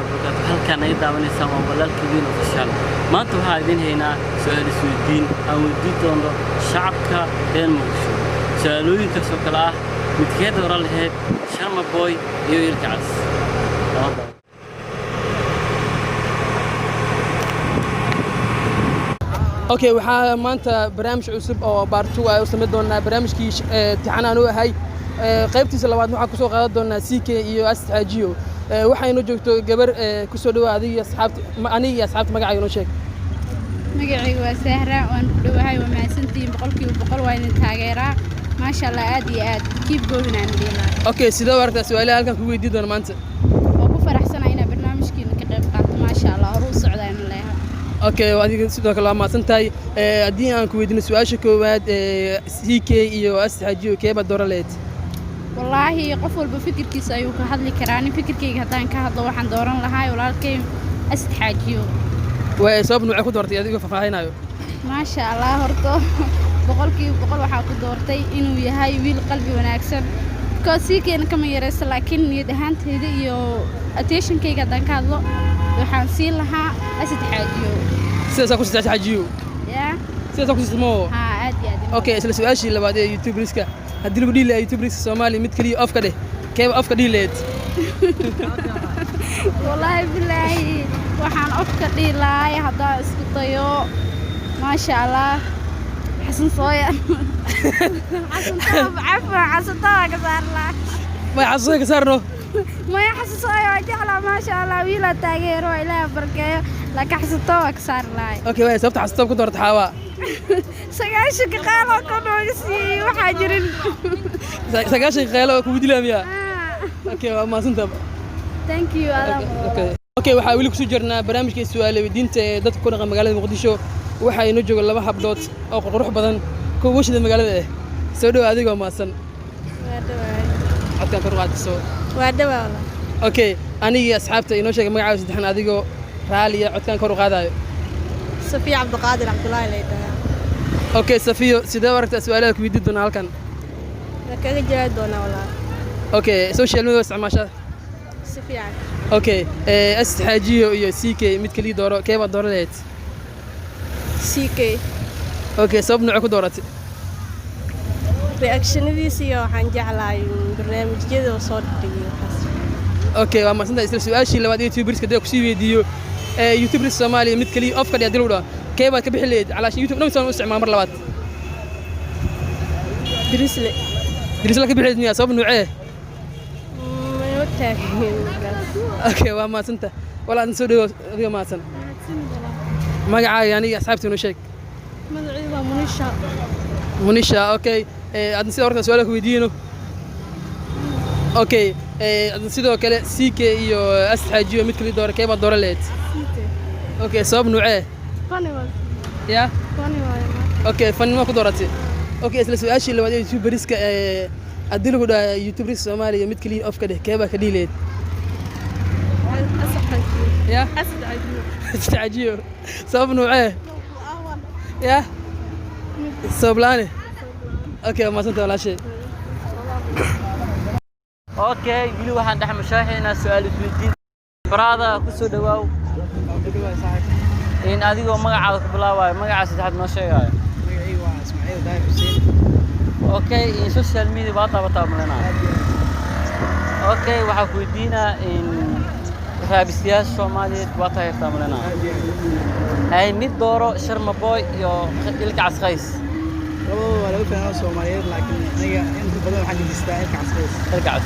وبركاته هل كان أيضا من السماء ولا الكبير وفشل ما أنتم هايدين هنا سؤال سويدين أو الدين شعبك المقصود سألوني كسوكلا متكيد ورا الهيد شرم بوي يركعس اوكي waxaa maanta barnaamij cusub oo baartu ay u sameyn doonaa barnaamijkii imtixaan aan u ahay qaybtiisa labaad waxaan ku soo qaadan doonaa CK iyo Astajiyo waxaynu joogto gabar ku soo dhawaad adiga asxaabta magacaaga noo sheeg magacaygu waa Sahra waan ku dhawahay waa mahadsantiin boqolkiiba waa idin taageeraa ma sha Allah aad iyo aad keep going aan leeyahay okay sidoo warta su'aalaha halkan ku weydiin doona maanta oo ku faraxsanahay inaan barnaamijkiina ka qayb qaato ma sha Allah hor u socdaan leeyahay okay adiga sidoo kale ma santahay hadii aan ku weydiino su'aasha koowaad CK iyo Astajiyo keeba dooraleed wallahi qof walba fikirkiisa ayuu ka hadli karaa in fikirkayga hadaan ka hadlo waxaan dooran lahaa walaalkay Astajiyo way sabab nuuc ku doortay adiga faahfaahinayo ma sha Allah horto boqolkiiba waxa ku doortay inuu yahay wiil qalbi wanaagsan CK kama yareysa laakiin niyad ahaantayda iyo attention-kayga hadaan ka hadlo waxaan siin lahaa Astajiyo سياسة كوسة Astajiyo يا سياسة كوسة مو عادي اوكي اسلا سؤاشي اللي بعد يوتيوب ريسكا هدي لو دي يوتيوب ريسك سومالي مid kaliya afka dheh كيف afka dhiileed والله بالله waxaan afka dhiilay hada isku dayo ma sha Allah حسن صويا حسن طاب عفوا حسن طاب كسرنا ما يحسن كسرنا ما يحسن صويا جعله ما شاء الله ويلا تاجر وإله بركة لك حسن طاب كسرنا اوكي واي سبت حسن طاب كدورت حوا سجاشك قالوا كانوا يسي وحاجرين سجاشك قالوا كودي لهم يا اوكي ما سنتب ثانك يو اوكي waxaa wili ku soo jirnaa barnaamijka su'aalo weydiinta dadka ku dhaqan magaalada Muqdisho waxa inoo jooga laba habdood oo qurux badan ku washada magaalada ah soo dhaw adiga maasan hadda kor qaadso waa dhawaad okay aniga asxaabta inoo sheegay magacaaga saddexan adiga raaliya codkan kor qaadayo Safiya Abdulqaadir Abdullaahi leeyahay okay Safiyo sidee warta su'aalaha ku weydiin doona halkan kaga jawaab doona walaal okay social media isticmaashaa Safiya okay Astajiyo iyo CK mid kaliya dooro keeba dooraleed CK okay sabab nuuc ku dooratay reactionadiisa iyo waxaan jeclahay barnaamijyada soo dhigiyo okay waa ma santahay isla su'aashii labaad YouTube riska ku sii weydiiyo YouTube riska Soomaaliya mid kaliya afka dhig dilowda keeba ka bixi leed علشان YouTube nabsan u isticmaal mar labaad dirisle ka bixi miyaa sabab nuucee اوكي وما سنت ولا نسودو adiga ma san magacaaga aniga asxaabtii noo sheeg magacayga Munisha okay aad sidoo horta su'aalaha ku weydiino okay aad sidoo kale CK iyo Astajiyo mid kaliya door keeba dooraleed okay sabab nuucee ya okay fan ma ku dooratay okay isla su'aashii labaad YouTube riska hadii lagu dhahay YouTube riska Soomaaliya mid kaliya afka dheh keeba ka dhiileed يا Astajiyo sabab nuucee يا sablaane okay ma santa wala shay okay wili waxaan dhex mashaaxina su'aal isweydiin barada ku soo dhawaaw in adigoo magacaaga ku bilaabayo magaca saddexaad noo sheegayo magacaygu waa Ismaaciil Daahir Xuseen okay in social media waa tabataa malena okay waxa ku weydiinaa in raabisiyaasha Soomaaliyeed waa taayirtaa malena hay mid dooro Sharma Boy iyo ilka casqays labadooda waa laga fahmaa Soomaaliyeed laakiin aniga inta badan waxaan jecestaa ilka casqays ilka cas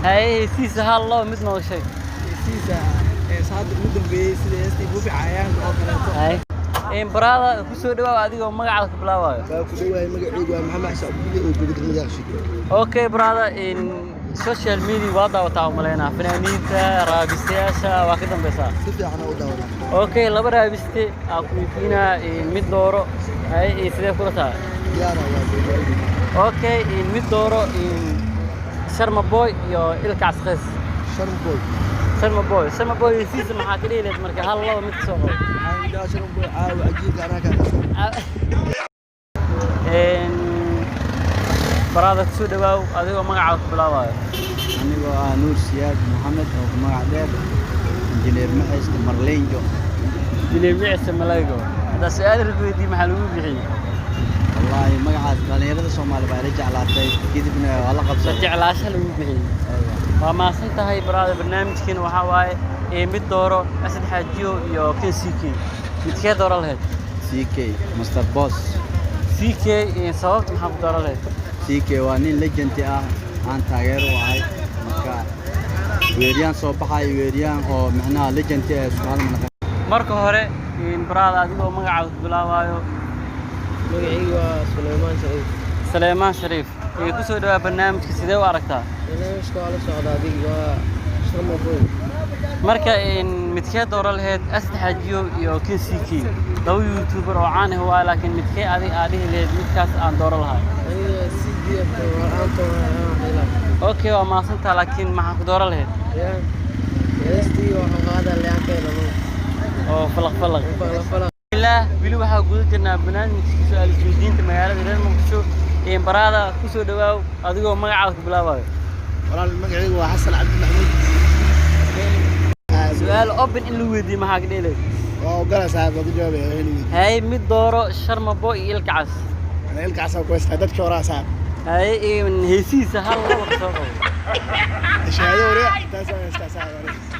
hay siisa hal loo mid noo sheeg siisa saad ugu dambeeyay sida ST Buufi Cayaanka oo kale hay in barada ku soo dhawaaw adigoo magacaaga ku bilaabayo ku dhawaay magacaygu waa Maxamed Xasan oo joogay degmada Yaaqshiid okay brother in social media waa daawataa malena fanaaniinta raabisiyaasha waa ka dambaysaa si fiican u daawanaa okay laba raabiste aan ku weydiinaa mid dooro hay sidee kula tahay diyaar ah okay mid dooro Sharma Boy iyo ilka casqays Sharma Boy siisa maxaa ka dhiileed marka hal laba mid soo qabo waxaan daa Sharma Boy caawa ajiibka anaga barada ku soo dhawaaw adigoo magacaaga ku bilaabayo anigoo ah Nuur Siyaad Maxamed oo magac dheer injineer maxaysta marleynjo injineer micse malaygo hada su'aal rugweydii maxaa lagu bixiyay wallaahi magacaas dhalinyarada Soomaali baa la jeclaatay kadibna waa la qabsaday jeclaasha lagu bixiyay waa maasan tahay barnaamijkeena waxa waaye mid dooro asad xaajiyo iyo KCK midkee dooro lahayd CK Master Boss CK sababta maxaa ku dooro lahayd CK waa nin legend ah aan taageero u ahay marka weeriyaan soo baxay weeriyaan oo macnaha legend ah Soomaaliya marka hore baraada adigoo magacaaga ku bilaabayo magacaygu waa Suleymaan Shariif ku soo dhawaa barnaamijka sidee u aragtaa barnaamijka waa la socdaa adiga waa sharma boy marka midkee dooro lahayd asad xaajiyo iyo KCK laba youtuber oo caan ah waa laakiin midkee aad dhihi lahayd midkaas aan dooro lahaa aniga CDF waan dooro okay waa maasantaa laakiin maxaa ku dooro lahayd heestii waxaan qaadaa leeyahay oo falaq ilaa wili waxaa guda jirnaa barnaamijka su'aal isweydiinta magaalada reer Muqdisho baraada ku soo dhawaaw adigoo magacaaga ku bilaabayo walaal magacaygu waa Xasan Cabdi Maxmuud su'aal open in la weydiiyo maxaa ka dheelay oo gala saaxiib ugu jawaabay hay mid dooro Sharma Boy iyo Ilkaas ana Ilkaas ku heystay dadka hore saaxiib hay heesiisa hal laba soo qabo shahaado hore taas waa heestaa saaxiib